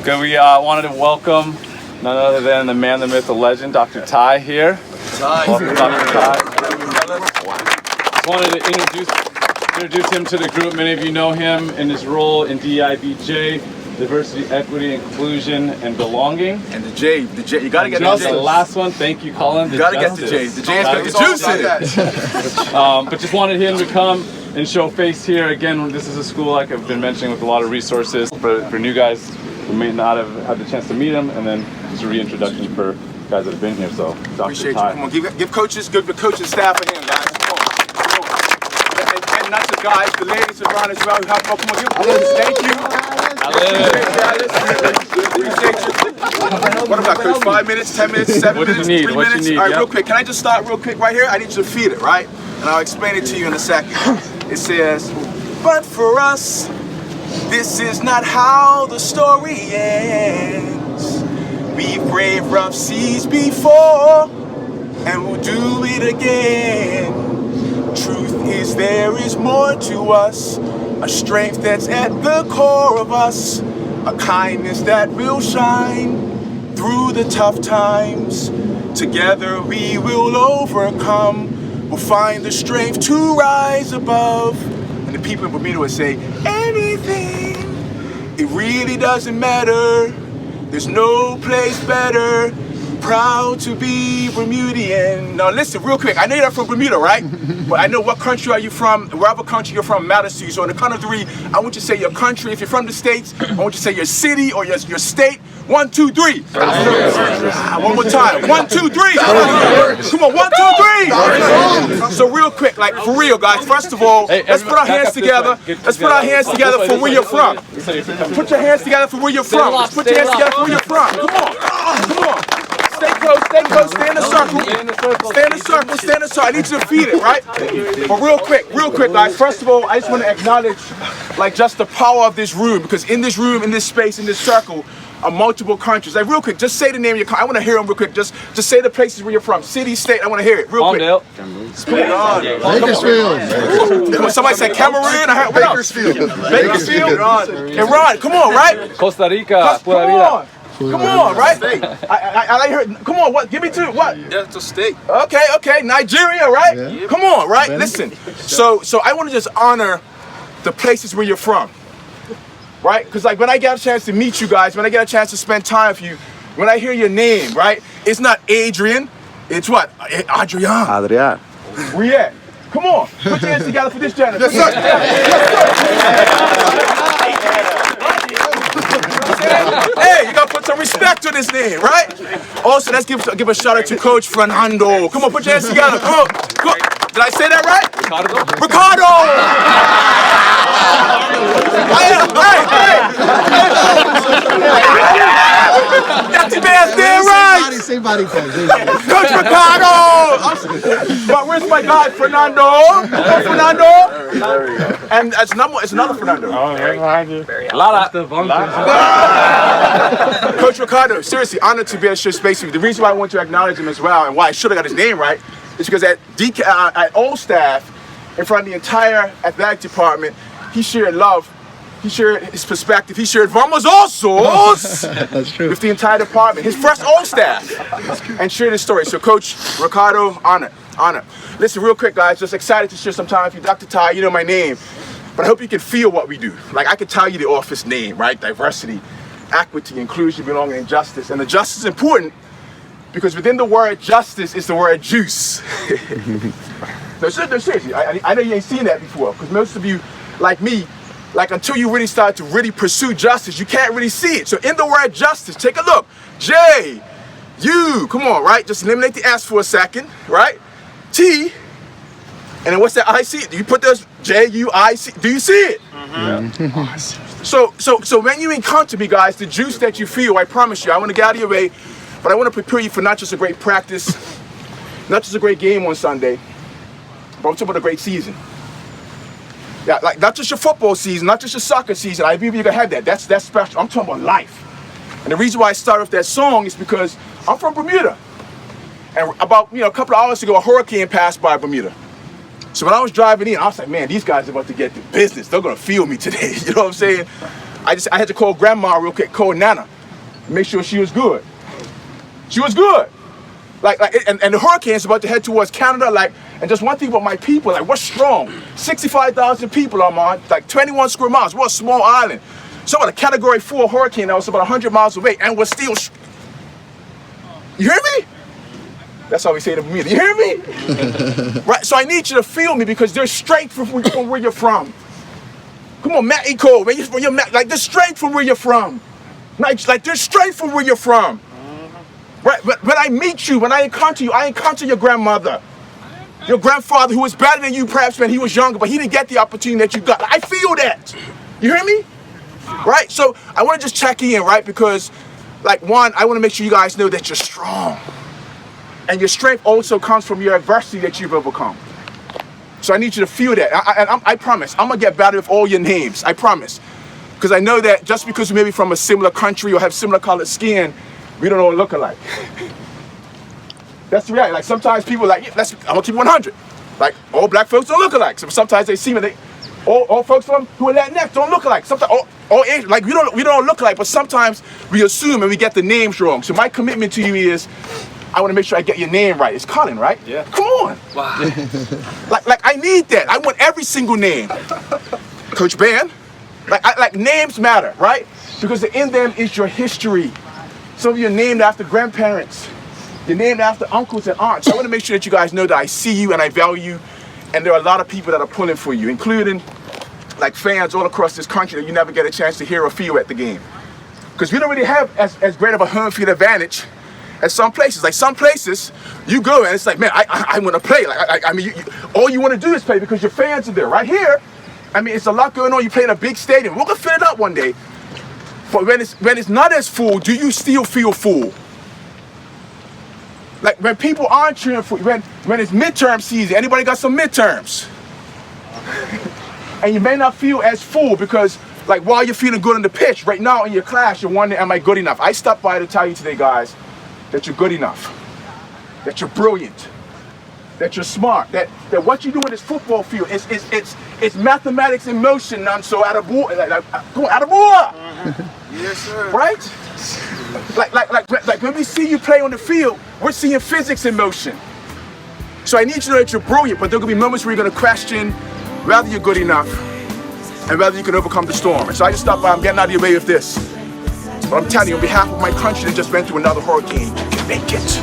Good. We wanted to welcome none other than the man, the myth, the legend, Dr. Ty here. Welcome, Dr. Ty. Just wanted to introduce him to the group. Many of you know him in his role in DEIBJ, Diversity, Equity, Inclusion, and Belonging. And the J, you gotta get the J. The last one, thank you, Colin. You gotta get the J. The J is got the juice in it. But just wanted him to come and show face here. Again, this is a school, like I've been mentioning, with a lot of resources for new guys who may not have had the chance to meet him, and then just a reintroduction for guys that have been here. So, Dr. Appreciate Ty. you. Come on, give the coaches staff a hand, guys. Come on. And not just guys, the ladies around as well who have come on, give them thank you. Appreciate you. What about, Coach? 5 minutes, 10 minutes, 7 minutes, 3 minutes? All right, real quick. Can I just start real quick right here? I need you to feed it, right? And I'll explain it to you in a second. It says, but for us, this is not how the story ends. We've braved rough seas before, and we'll do it again. Truth is, there is more to us, a strength that's at the core of us, a kindness that will shine through the tough times. Together we will overcome. We'll find the strength to rise above. And the people in Bermuda would say, anything, it really doesn't matter. There's no place better. Proud to be Bermudian. Now listen, real quick, I know you're not from Bermuda, right? But I know what country are you from, wherever country you're from matters to you. So on the count of 3, I want you to say your country. If you're from the States, I want you to say your city or your state. 1, 2, 3. One more time. 1, 2, 3. Come on, 1, 2, 3. So real quick, like for real, guys. First of all, let's put our hands together. Let's put our hands together for where you're from. Put your hands together for where you're from. Let's put your hands together for where you're from. Come on, come on. Stay close, stay in the circle. Stay in the circle, stay in the circle. I need you to feed it, right? But real quick, guys. First of all, I just want to acknowledge, like, just the power of this room, because in this room, in this space, in this circle, are multiple countries. Like, real quick, just say the name of your country. I want to hear them real quick. Just say the places where you're from. City, state. I want to hear it real quick. Bakersfield. Somebody said Cameroon. I heard Bakersfield. Iran. Come on, right? Costa Rica. Come on, right? I heard. Come on, what? Give me 2. What? Yeah, it's a state. Okay. Nigeria, right? Yeah. Come on, right? Listen. So I want to just honor the places where you're from, right? Because like when I get a chance to meet you guys, when I get a chance to spend time with you, when I hear your name, right? It's not Adrian. It's what? Adrian. Where you at? Come on. Put your hands together for this gentleman. Yes, Hey, you gotta put some respect on his name, right? Also, let's give a shout out to Coach Fernando. Come on, put your hands together. Come on. Did I say that right? Ricardo. That's the man's there, right? Coach Ricardo. But where's my guy, Fernando? Fernando. And it's another Fernando. Coach Ricardo, seriously, honored to be able to share space with you. The reason why I want to acknowledge him as well, and why I should have got his name right, is because at Old Staff, in front of the entire athletic department, he shared love, he shared his perspective, he shared vamos osos with the entire department, his first Old Staff, and shared his story. So Coach Ricardo, honor. Listen, real quick, guys, just excited to share some time with you. Dr. Ty, you know my name, but I hope you can feel what we do. Like, I can tell you the office name, right? Diversity, equity, inclusion, belonging, and justice. And the justice is important because within the word justice is the word juice. No, seriously, I know you ain't seen that before, because most of you, like me, like until you really start to really pursue justice, you can't really see it. So in the word justice, take a look. J, U, come on, right? Just eliminate the S for a second, right? T, and then what's that I-C? Do you put those J-U-I-C? Do you see it? Mm-hmm. So when you encounter me, guys, the juice that you feel, I promise you, I want to get out of your way, but I want to prepare you for not just a great practice, not just a great game on Sunday, but I'm talking about a great season. Yeah, like not just your football season, not just your soccer season. I believe you can have that. That's special. I'm talking about life. And the reason why I started with that song is because I'm from Bermuda. And about a couple of hours ago, a hurricane passed by Bermuda. So when I was driving in, I was like, man, these guys are about to get to business. They're gonna feel me today. You know what I'm saying? I had to call grandma real quick, call Nana. make sure she was good. She was good. And the hurricane's about to head towards Canada, and just one thing about my people, we're strong. 65,000 people, Armand, 21 square miles. We're a small island. So about a Category 4 hurricane that was about 100 miles away, and we're still. You hear me? That's how we say it in Bermuda. You hear me? Right. So I need you to feel me because there's strength from where you're from. Come on, Matt Eco, when you're Matt, there's strength from where you're from. There's strength from where you're from. Right, but when I meet you, when I encounter you, I encounter your grandmother, your grandfather who was better than you perhaps when he was younger, but he didn't get the opportunity that you got. I feel that. You hear me? Right, so I want to just check in, right, because one, I want to make sure you guys know that you're strong. And your strength also comes from your adversity that you've overcome. So I need you to feel that. I promise, I'm going to get better with all your names. I promise. Because I know that just because we may be from a similar country or have similar colored skin, we don't all look alike. That's the reality. Sometimes people I'm gonna keep it 100. All black folks don't look alike. So sometimes they see me, all folks who are Latinx don't look alike. Sometimes all Asian, we don't look alike, but sometimes we assume and we get the names wrong. So my commitment to you is, I want to make sure I get your name right. It's Colin, right? Yeah. Come on. Wow. I need that. I want every single name. Coach Ben, names matter, right? Because in them is your history. Some of you are named after grandparents. You're named after uncles and aunts. So I want to make sure that you guys know that I see you and I value you. And there are a lot of people that are pulling for you, including fans all across this country that you never get a chance to hear or feel at the game. Because we don't really have as great of a home field advantage as some places. Some places you go and it's man, I want to play. All you want to do is play because your fans are there. Right here, it's a lot going on. You play in a big stadium. We're going to fill it up one day. But when it's not as full, do you still feel full? When people aren't cheering for you, when it's midterm season, anybody got some midterms? And you may not feel as full because while you're feeling good on the pitch, right now in your class, you're wondering, am I good enough? I stopped by to tell you today, guys, that you're good enough, that you're brilliant, that you're smart, that what you do in this football field it's mathematics in motion, none so attaboy. Come on, attaboy! Yes, sir. Right? When we see you play on the field, we're seeing physics in motion. So I need you to know that you're brilliant, but there are going to be moments where you're going to question whether you're good enough and whether you can overcome the storm. And so I just stopped by. I'm getting out of your way with this. But I'm telling you, on behalf of my country that just went through another hurricane, you can make it.